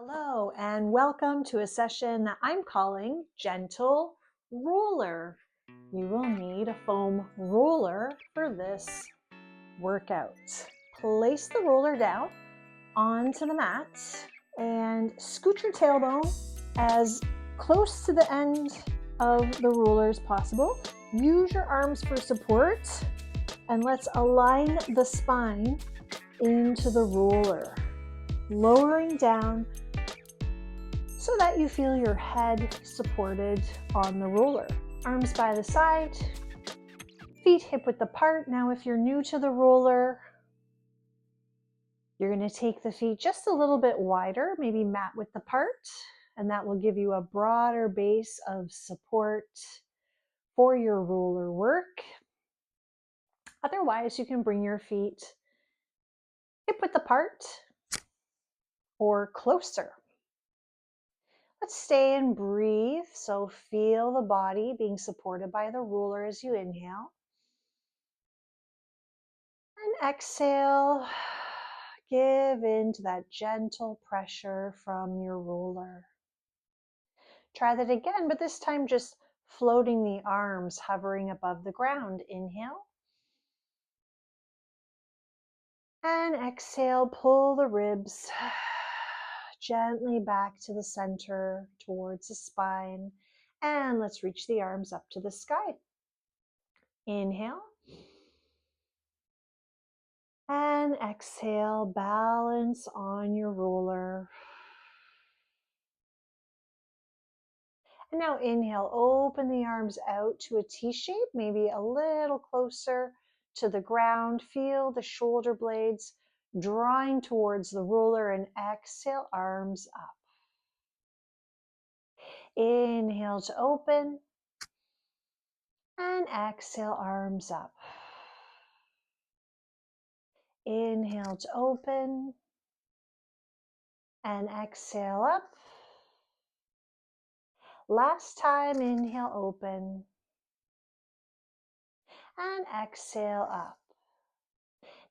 Hello, and welcome to a session that I'm calling Gentle Roller. You will need a foam roller for this workout. Place the roller down onto the mat and scoot your tailbone as close to the end of the roller as possible. Use your arms for support, and let's align the spine into the roller, lowering down so that you feel your head supported on the roller. Arms by the side, feet hip width apart. Now, if you're new to the roller, you're going to take the feet just a little bit wider, maybe mat width apart, and that will give you a broader base of support for your roller work. Otherwise, you can bring your feet hip width apart or closer. Let's stay and breathe. So feel the body being supported by the roller as you inhale. And exhale, give in to that gentle pressure from your roller. Try that again, but this time just floating the arms, hovering above the ground. Inhale. And exhale, pull the ribs gently back to the center, towards the spine. And let's reach the arms up to the sky. Inhale. And exhale, balance on your roller. And now inhale, open the arms out to a T shape, maybe a little closer to the ground. Feel the shoulder blades drawing towards the roller, and exhale, arms up. Inhale to open, and exhale, arms up. Inhale to open, and exhale up. Last time, inhale, open, and exhale up.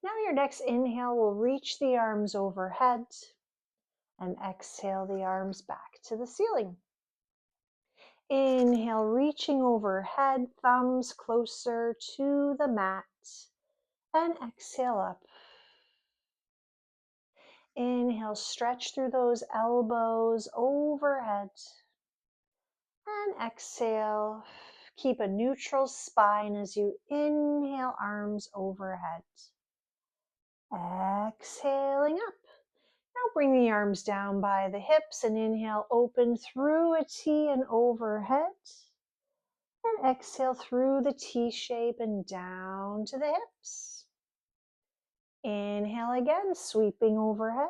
Now your next inhale will reach the arms overhead, and exhale the arms back to the ceiling. Inhale, reaching overhead, thumbs closer to the mat, and exhale up. Inhale, stretch through those elbows overhead, and exhale. Keep a neutral spine as you inhale, arms overhead. Exhaling up. Now bring the arms down by the hips and inhale, open through a T and overhead. And exhale through the T shape and down to the hips. Inhale again, sweeping overhead.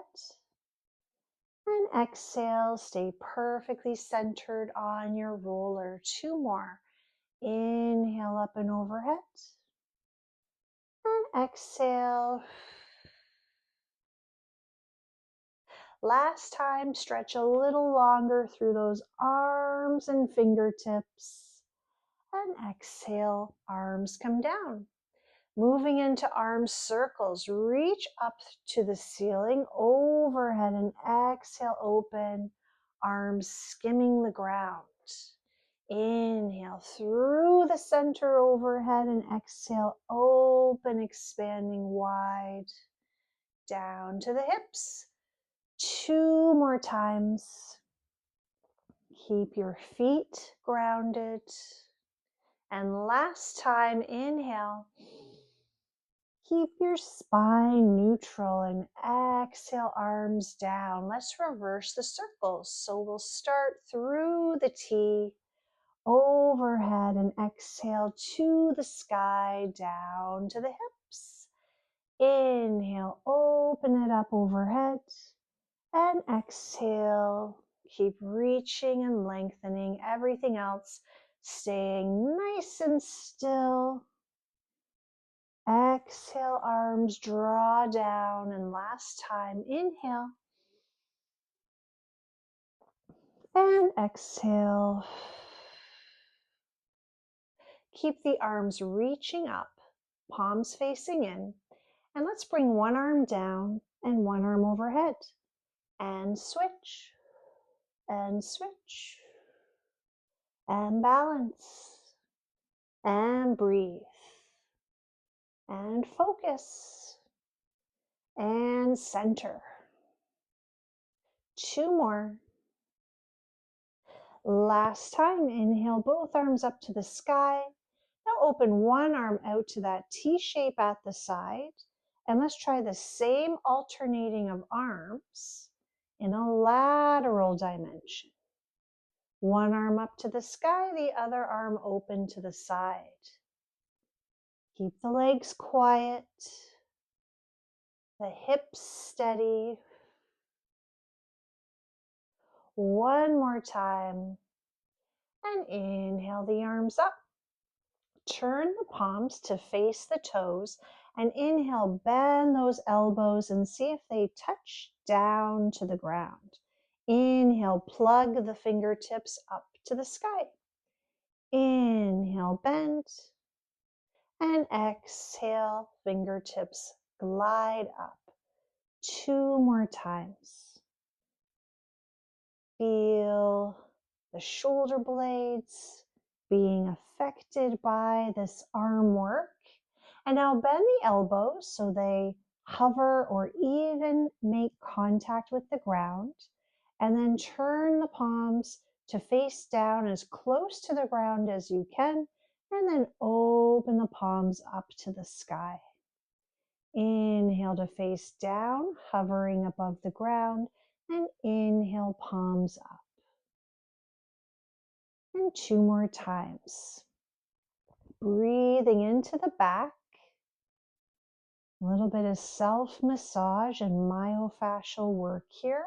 And exhale, stay perfectly centered on your roller. Two more. Inhale up and overhead. And exhale. Last time, stretch a little longer through those arms and fingertips. And exhale, arms come down. Moving into arm circles, reach up to the ceiling, overhead, and exhale, open, arms skimming the ground. Inhale through the center overhead and exhale, open, expanding wide, down to the hips. Two more times. Keep your feet grounded. And last time, inhale. Keep your spine neutral and exhale, arms down. Let's reverse the circles. So we'll start through the T, overhead, and exhale to the sky, down to the hips. Inhale, open it up overhead. And exhale, keep reaching and lengthening. Everything else staying nice and still. Exhale, arms draw down, and last time, inhale. And exhale. Keep the arms reaching up, palms facing in. And let's bring one arm down and one arm overhead. and switch, and switch, and balance, and breathe, and focus, and center. 2 more. Last time, inhale both arms up to the sky. Now open one arm out to that T shape at the side. And let's try the same alternating of arms in a lateral dimension. One arm up to the sky, the other arm open to the side. Keep the legs quiet, the hips steady. One more time. And inhale the arms up. Turn the palms to face the toes. And inhale, bend those elbows and see if they touch down to the ground. Inhale, plug the fingertips up to the sky. Inhale, bend. And exhale, fingertips glide up. 2 more times. Feel the shoulder blades being affected by this arm work. And now bend the elbows so they hover or even make contact with the ground. And then turn the palms to face down as close to the ground as you can. And then open the palms up to the sky. Inhale to face down, hovering above the ground. And inhale, palms up. And 2 more times. Breathing into the back. A little bit of self-massage and myofascial work here.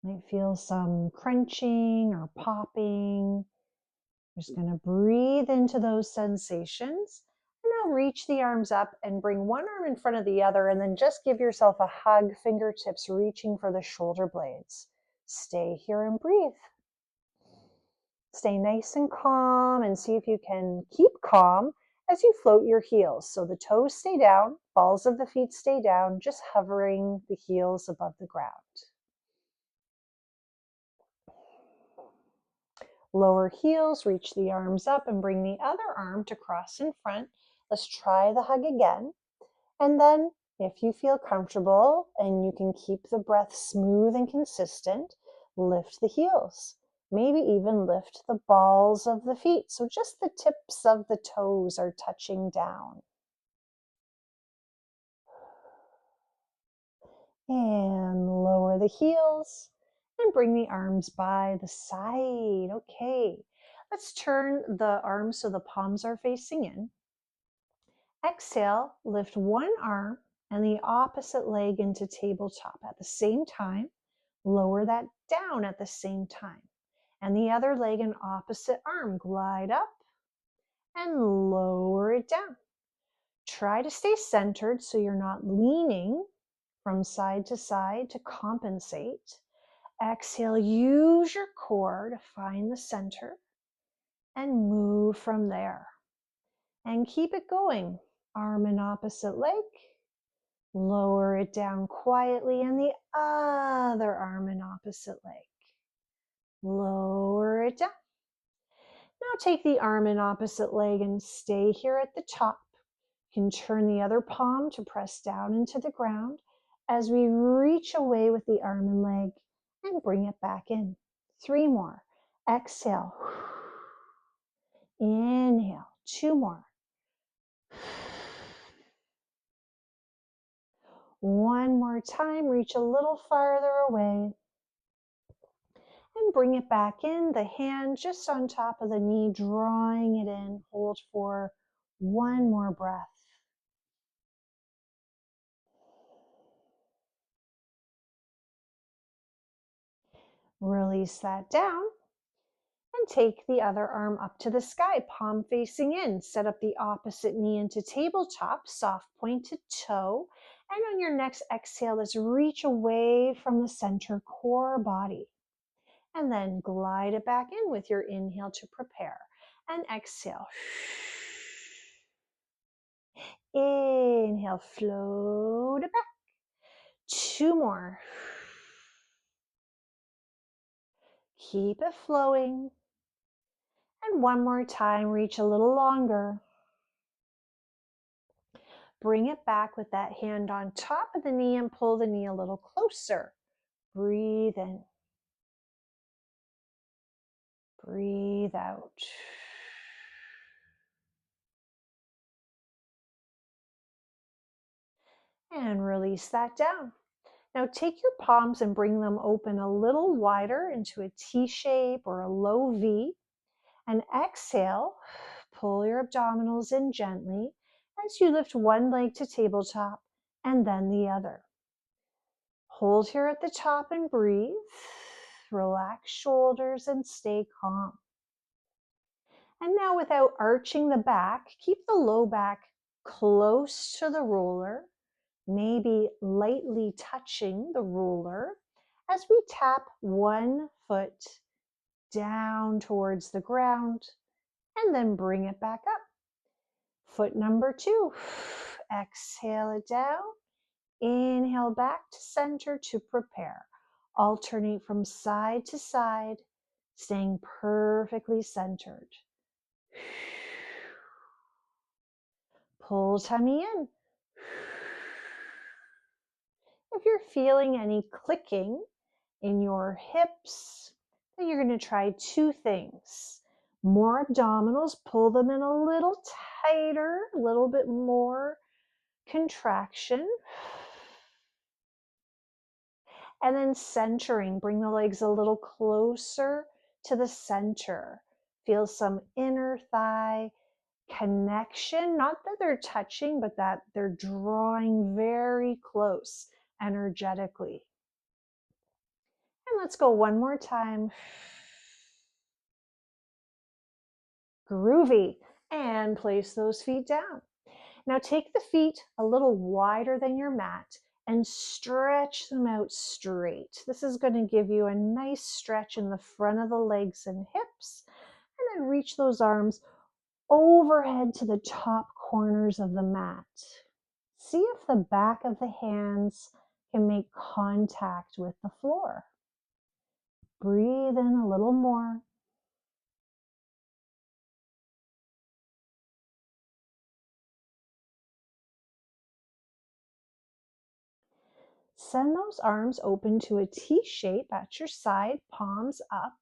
Might feel some crunching or popping. Just going to breathe into those sensations. And now reach the arms up and bring one arm in front of the other and then just give yourself a hug, fingertips reaching for the shoulder blades. Stay here and breathe. Stay nice and calm and see if you can keep calm as you float your heels. So the toes stay down, balls of the feet stay down, just hovering the heels above the ground. Lower heels, reach the arms up and bring the other arm to cross in front. Let's try the hug again. And then if you feel comfortable and you can keep the breath smooth and consistent, lift the heels. Maybe even lift the balls of the feet. So just the tips of the toes are touching down. And lower the heels and bring the arms by the side. Okay, let's turn the arms so the palms are facing in. Exhale, lift one arm and the opposite leg into tabletop at the same time. Lower that down at the same time. And the other leg and opposite arm, glide up and lower it down. Try to stay centered so you're not leaning from side to side to compensate. Exhale, use your core to find the center and move from there. And keep it going. Arm and opposite leg. Lower it down quietly and the other arm and opposite leg. Lower it down. Now take the arm and opposite leg and stay here at the top. You can turn the other palm to press down into the ground as we reach away with the arm and leg and bring it back in. 3 more. Exhale. Inhale. 2 more. 1 more time. Reach a little farther away. And bring it back in, the hand just on top of the knee, drawing it in. Hold for 1 more breath. Release that down and take the other arm up to the sky, palm facing in. Set up the opposite knee into tabletop, soft pointed toe. And on your next exhale, let's reach away from the center core body. And then glide it back in with your inhale to prepare. And exhale. Inhale, float it back. 2 more. Keep it flowing. And one more time, reach a little longer. Bring it back with that hand on top of the knee and pull the knee a little closer. Breathe in. Breathe out. And release that down. Now take your palms and bring them open a little wider into a T shape or a low V. And exhale, pull your abdominals in gently as you lift one leg to tabletop and then the other. Hold here at the top and breathe. Relax shoulders and stay calm. And now without arching the back, keep the low back close to the roller, maybe lightly touching the roller as we tap one foot down towards the ground and then bring it back up. Foot number 2, exhale it down, inhale back to center to prepare. Alternate from side to side, staying perfectly centered. Pull tummy in. If you're feeling any clicking in your hips, then you're going to try 2 things. More abdominals, pull them in a little tighter, a little bit more contraction. And then centering, bring the legs a little closer to the center. Feel some inner thigh connection, not that they're touching, but that they're drawing very close energetically. And let's go one more time. Groovy. And place those feet down. Now take the feet a little wider than your mat and stretch them out straight. This is going to give you a nice stretch in the front of the legs and hips. And then reach those arms overhead to the top corners of the mat. See if the back of the hands can make contact with the floor. Breathe in a little more. Send those arms open to a T shape at your side, palms up.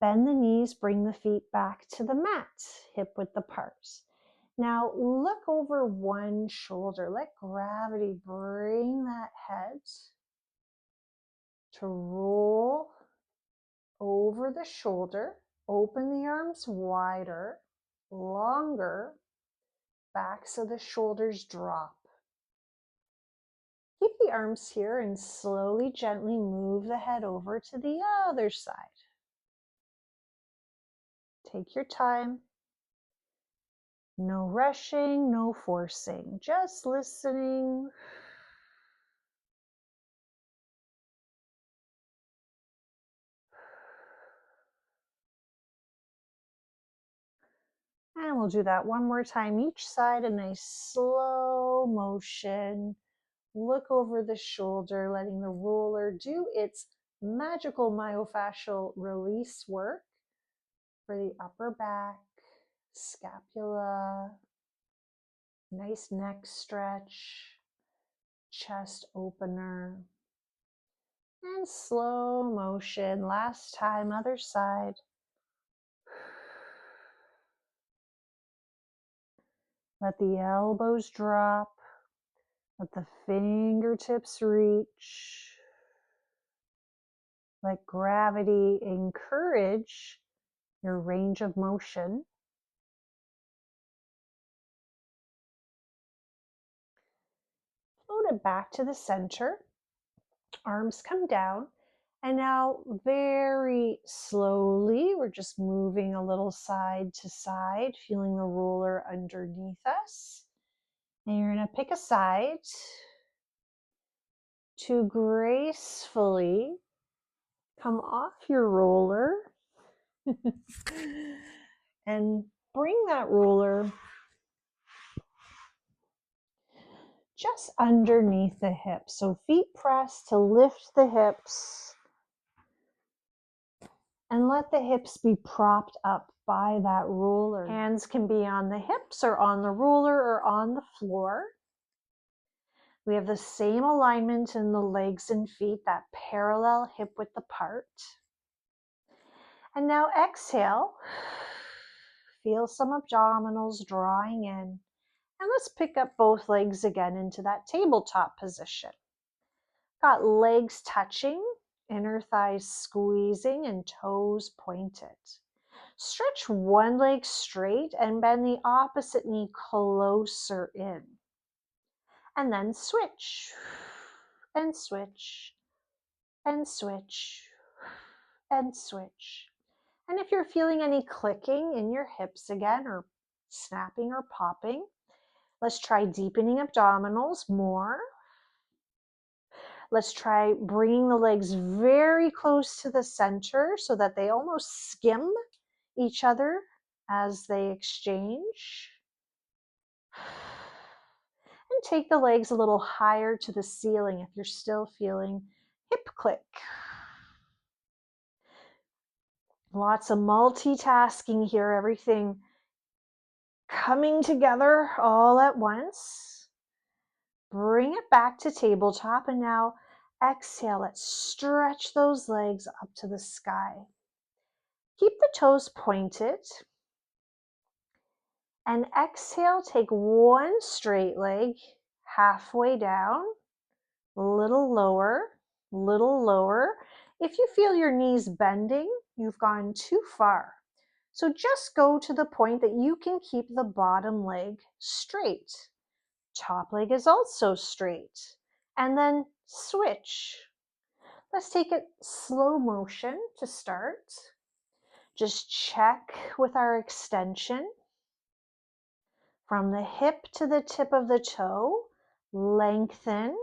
Bend the knees, bring the feet back to the mat, hip width apart. Now look over one shoulder. Let gravity bring that head to roll over the shoulder. Open the arms wider, longer, back so the shoulders drop. Keep the arms here and slowly, gently move the head over to the other side. Take your time. No rushing, no forcing, just listening. And we'll do that one more time each side, a nice slow motion. Look over the shoulder, letting the roller do its magical myofascial release work for the upper back, scapula, nice neck stretch, chest opener, and slow motion. Last time, other side. Let the elbows drop. Let the fingertips reach. Let gravity encourage your range of motion. Float it back to the center. Arms come down. And now very slowly, we're just moving a little side to side, feeling the roller underneath us. And you're going to pick a side to gracefully come off your roller and bring that roller just underneath the hips. So feet press to lift the hips. And let the hips be propped up by that ruler. Hands can be on the hips or on the ruler or on the floor. We have the same alignment in the legs and feet, that parallel hip width apart. And now exhale. Feel some abdominals drawing in. And let's pick up both legs again into that tabletop position. Got legs touching, inner thighs squeezing, and toes pointed. Stretch one leg straight and bend the opposite knee closer in. And then switch, and switch, and switch, and switch. And if you're feeling any clicking in your hips again, or snapping or popping, let's try deepening abdominals more. Let's try bringing the legs very close to the center so that they almost skim each other as they exchange. And take the legs a little higher to the ceiling if you're still feeling hip click. Lots of multitasking here, everything coming together all at once. Bring it back to tabletop, and now exhale. Let's stretch those legs up to the sky. Keep the toes pointed. And exhale, take one straight leg halfway down, a little lower, little lower. If you feel your knees bending, you've gone too far. So just go to the point that you can keep the bottom leg straight. Top leg is also straight. And then switch. Let's take it slow motion to start. Just check with our extension. From the hip to the tip of the toe, lengthen,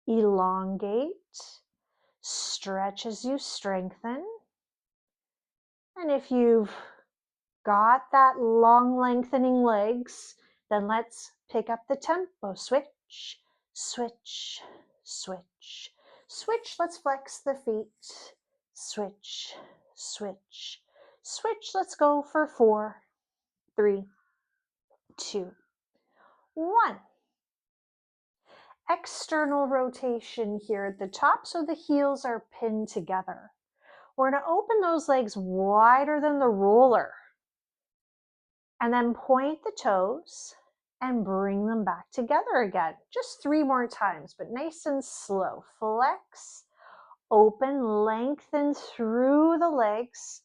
elongate, stretch as you strengthen. And if you've got that long lengthening legs, then let's pick up the tempo. Switch, switch, switch, switch. Let's flex the feet. Switch, switch, switch. Let's go for 4, 3, 2, 1. External rotation here at the top so the heels are pinned together. We're going to open those legs wider than the roller. And then point the toes and bring them back together again. Just 3 more times, but nice and slow. Flex, open, lengthen through the legs.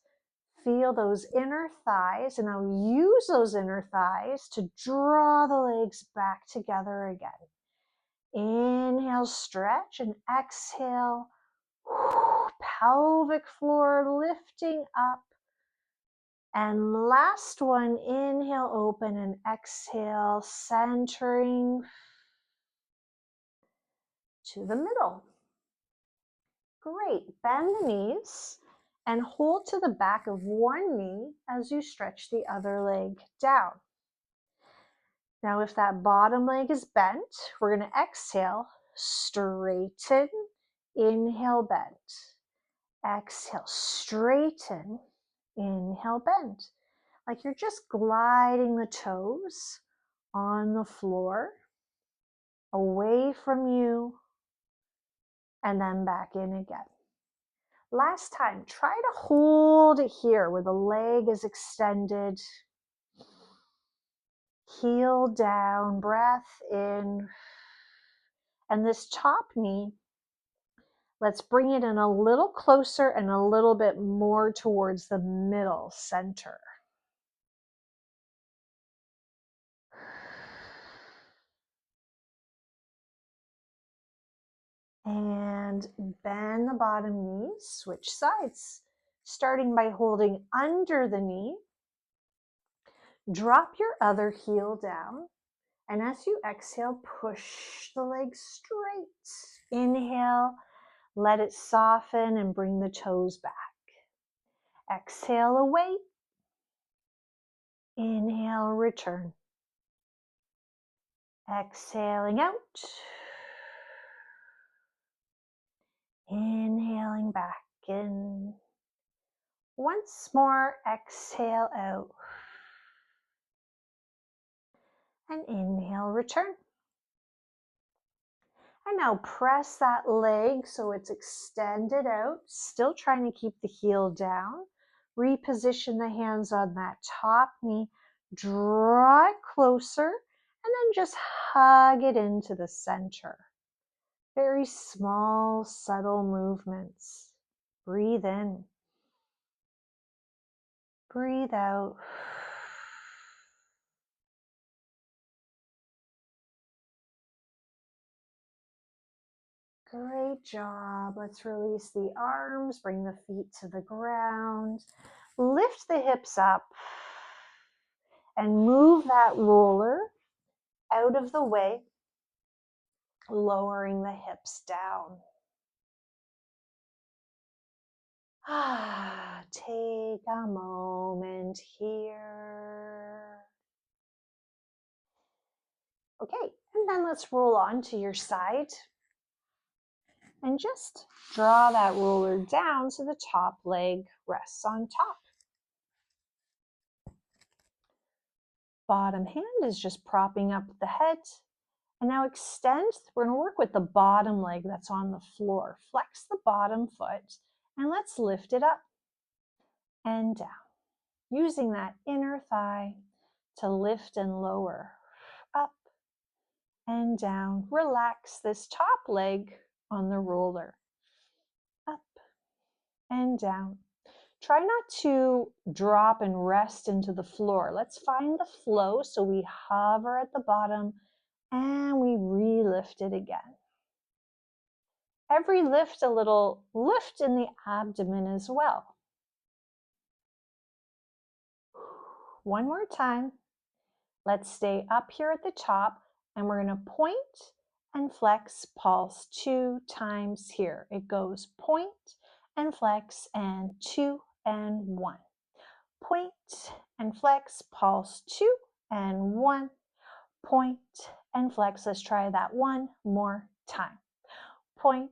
Feel those inner thighs, and now use those inner thighs to draw the legs back together again. Inhale, stretch, and exhale. Pelvic floor lifting up. And last one, inhale, open, and exhale, centering to the middle. Great. Bend the knees and hold to the back of one knee as you stretch the other leg down. Now, if that bottom leg is bent, we're going to exhale, straighten, inhale, bend. Exhale, straighten, inhale, bend. Like you're just gliding the toes on the floor, away from you, and then back in again. Last time, try to hold it here where the leg is extended. Heel down, breath in. And this top knee, let's bring it in a little closer and a little bit more towards the middle center. And bend the bottom knee, switch sides. Starting by holding under the knee. Drop your other heel down. And as you exhale, push the leg straight. Inhale, let it soften and bring the toes back. Exhale, away. Inhale, return. Exhaling out. Inhaling back in. Once more, exhale out. And inhale, return. And now press that leg so it's extended out, still trying to keep the heel down. Reposition the hands on that top knee, draw it closer, and then just hug it into the center. Very small, subtle movements. Breathe in. Breathe out. Great job. Let's release the arms, bring the feet to the ground. Lift the hips up and move that roller out of the way, lowering the hips down. Take a moment here. Okay, and then let's roll on to your side. And just draw that roller down so the top leg rests on top. Bottom hand is just propping up the head. And now extend. We're going to work with the bottom leg that's on the floor. Flex the bottom foot and let's lift it up and down. Using that inner thigh to lift and lower. Up and down. Relax this top leg on the roller. Up and down. Try not to drop and rest into the floor. Let's find the flow so we hover at the bottom and we re-lift it again. Every lift, a little lift in the abdomen as well. One more time. Let's stay up here at the top and we're going to point and flex, pulse 2 times here. It goes point and flex and 2 and 1. Point and flex, pulse 2 and 1. Point and flex. Let's try that one more time. Point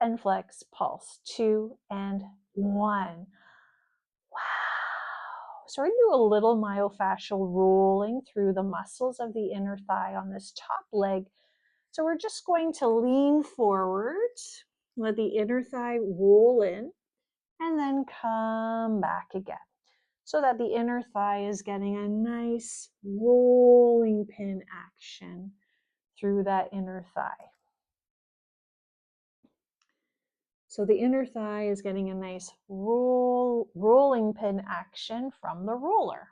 and flex, pulse 2 and 1. Wow. So we're going to do a little myofascial rolling through the muscles of the inner thigh on this top leg. So we're just going to lean forward, let the inner thigh roll in, and then come back again. So that the inner thigh is getting a nice rolling pin action through that inner thigh. So the inner thigh is getting a nice rolling pin action from the roller.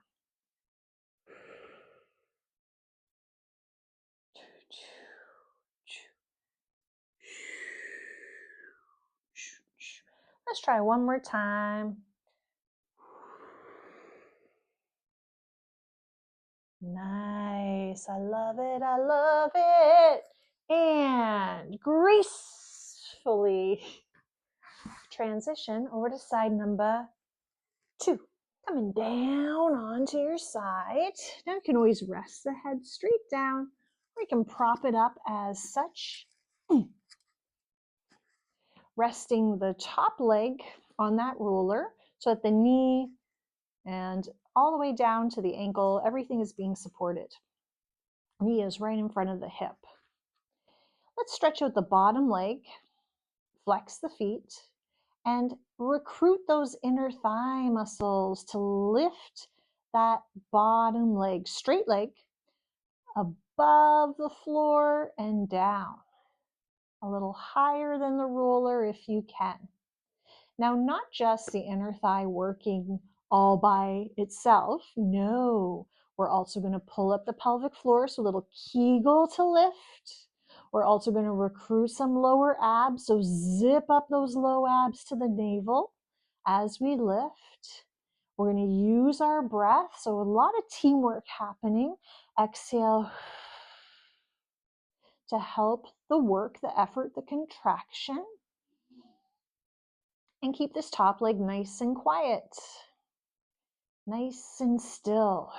Let's try one more time. Nice, I love it, I love it. And gracefully transition over to side number 2. Coming down onto your side. Now you can always rest the head straight down, or you can prop it up as such. Resting the top leg on that roller so that the knee and all the way down to the ankle, everything is being supported. Knee is right in front of the hip. Let's stretch out the bottom leg, flex the feet, and recruit those inner thigh muscles to lift that bottom leg, straight leg, above the floor and down. A little higher than the roller if you can. Now, not just the inner thigh working all by itself. No, we're also going to pull up the pelvic floor, so a little Kegel to lift. We're also going to recruit some lower abs, so zip up those low abs to the navel as we lift. We're going to use our breath, so a lot of teamwork happening. Exhale to help the work, the effort, the contraction. And keep this top leg nice and quiet. Nice and still.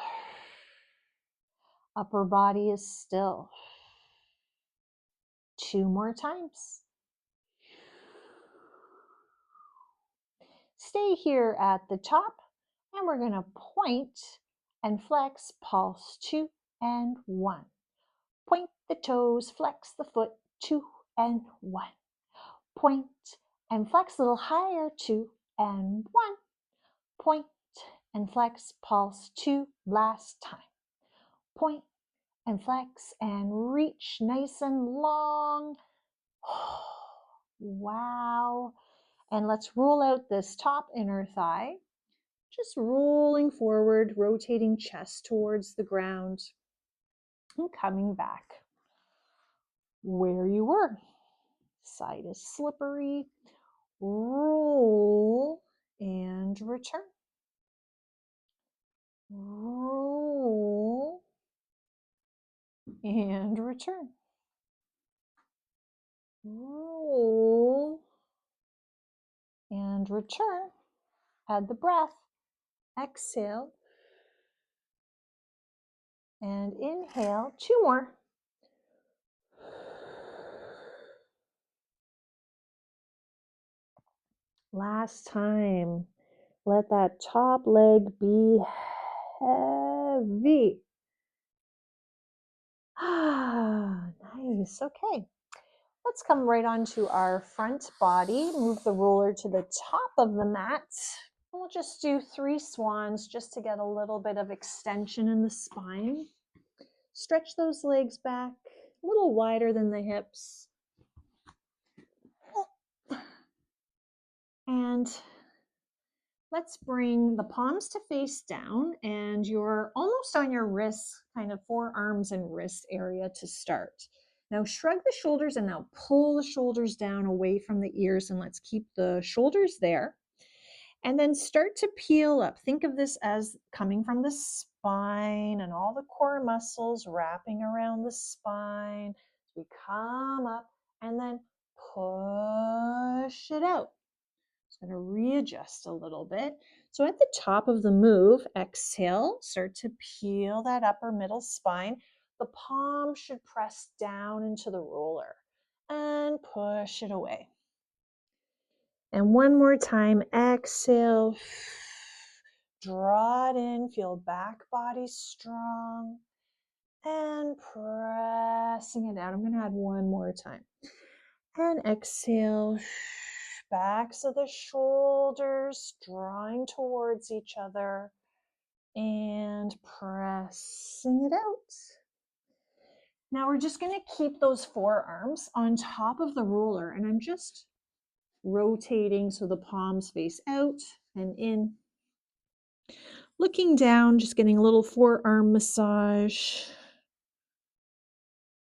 Upper body is still. 2 more times. Stay here at the top, and we're going to point and flex, pulse 2 and 1. Point the toes, flex the foot, 2 and 1. Point and flex a little higher, 2 and 1. Point and flex, pulse 2, last time. Point and flex and reach nice and long. Wow. And let's roll out this top inner thigh. Just rolling forward, rotating chest towards the ground and coming back where you were. Side is slippery. Roll and return. Roll and return. Roll and return. Add the breath. Exhale and inhale. 2 more. Last time. Let that top leg be heavy. Nice. Okay. Let's come right onto our front body. Move the roller to the top of the mat. We'll just do 3 swans just to get a little bit of extension in the spine. Stretch those legs back a little wider than the hips. And let's bring the palms to face down, and you're almost on your wrists, kind of forearms and wrist area to start. Now shrug the shoulders and now pull the shoulders down away from the ears, and let's keep the shoulders there. And then start to peel up. Think of this as coming from the spine and all the core muscles wrapping around the spine. We come up and then push it out. Just going to readjust a little bit. So at the top of the move, exhale, start to peel that upper middle spine. The palm should press down into the roller and push it away. And one more time, exhale, draw it in, feel back body strong, and pressing it out. I'm going to add one more time. And exhale, backs of the shoulders drawing towards each other and pressing it out. Now we're just going to keep those forearms on top of the roller, and I'm just rotating so the palms face out and in. Looking down, just getting a little forearm massage.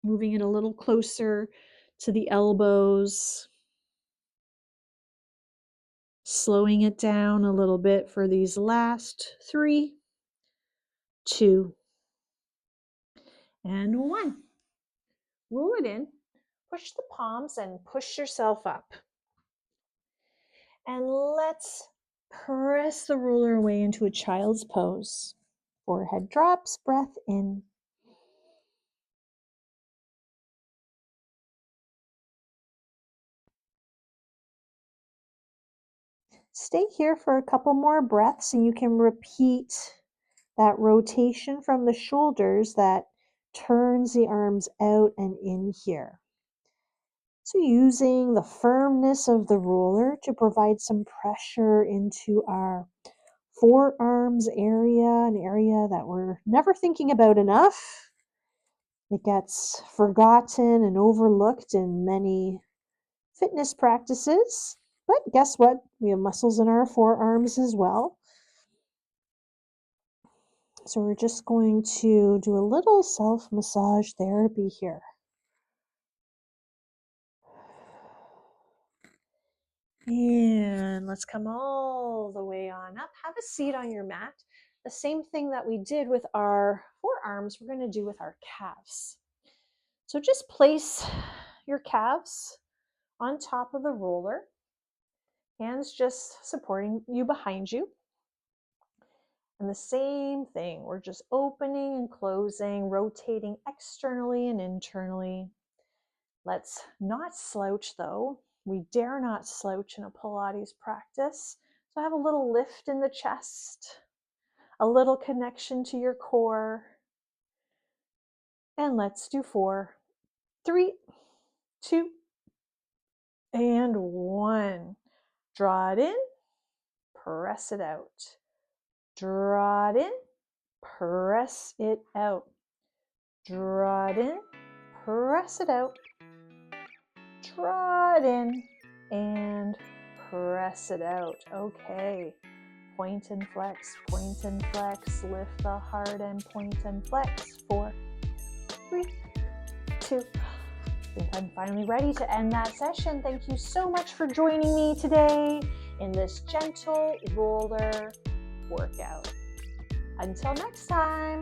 Moving it a little closer to the elbows. Slowing it down a little bit for these last 3, 2, and 1. Roll it in. Push the palms and push yourself up. And let's press the roller away into a child's pose. Forehead drops, breath in. Stay here for a couple more breaths, and you can repeat that rotation from the shoulders that turns the arms out and in here. So using the firmness of the roller to provide some pressure into our forearms area, an area that we're never thinking about enough. It gets forgotten and overlooked in many fitness practices. But guess what? We have muscles in our forearms as well. So we're just going to do a little self-massage therapy here. And let's come all the way on up. Have a seat on your mat. The same thing that we did with our forearms, we're going to do with our calves. So just place your calves on top of the roller. Hands just supporting you behind you. And the same thing, we're just opening and closing, rotating externally and internally. Let's not slouch though. We dare not slouch in a Pilates practice. So have a little lift in the chest, a little connection to your core. And let's do 4, 3, 2, and 1. Draw it in, press it out. Draw it in, press it out. Draw it in, press it out. Draw it in, and press it out. Okay. Point and flex, lift the heart and point and flex. 4, 3, 2. I think I'm finally ready to end that session. Thank you so much for joining me today in this gentle roller workout. Until next time.